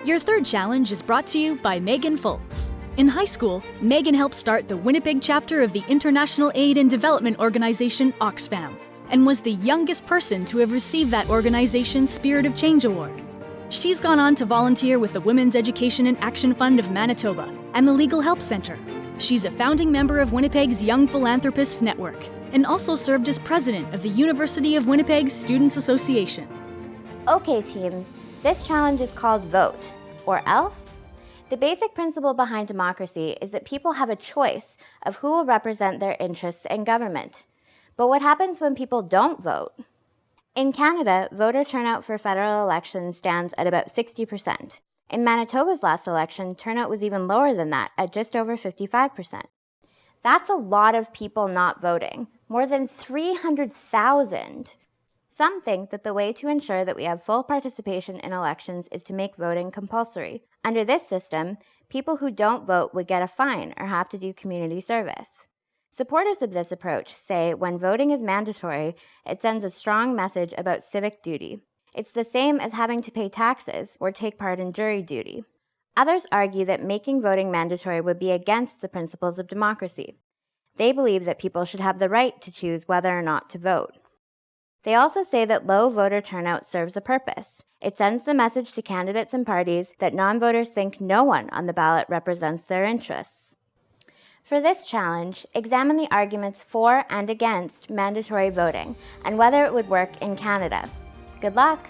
Your third challenge is brought to you by Megan Foltz. In high school, Megan helped start the Winnipeg chapter of the International Aid and Development Organization Oxfam, and was the youngest person to have received that organization's Spirit of Change Award. She's gone on to volunteer with the Women's Education and Action Fund of Manitoba and the Legal Help Centre. She's a founding member of Winnipeg's Young Philanthropists Network, and also served as president of the University of Winnipeg Students Association. Okay, teams, this challenge is called Vote, or Else. The basic principle behind democracy is that people have a choice of who will represent their interests in government. But what happens when people don't vote? In Canada, voter turnout for federal elections stands at about 60%. In Manitoba's last election, turnout was even lower than that, at just over 55%. That's a lot of people not voting, more than 300,000. Some think that the way to ensure that we have full participation in elections is to make voting compulsory. Under this system, people who don't vote would get a fine or have to do community service. Supporters of this approach say when voting is mandatory, it sends a strong message about civic duty. It's the same as having to pay taxes or take part in jury duty. Others argue that making voting mandatory would be against the principles of democracy. They believe that people should have the right to choose whether or not to vote. They also say that low voter turnout serves a purpose. It sends the message to candidates and parties that non-voters think no one on the ballot represents their interests. For this challenge, examine the arguments for and against mandatory voting and whether it would work in Canada. Good luck!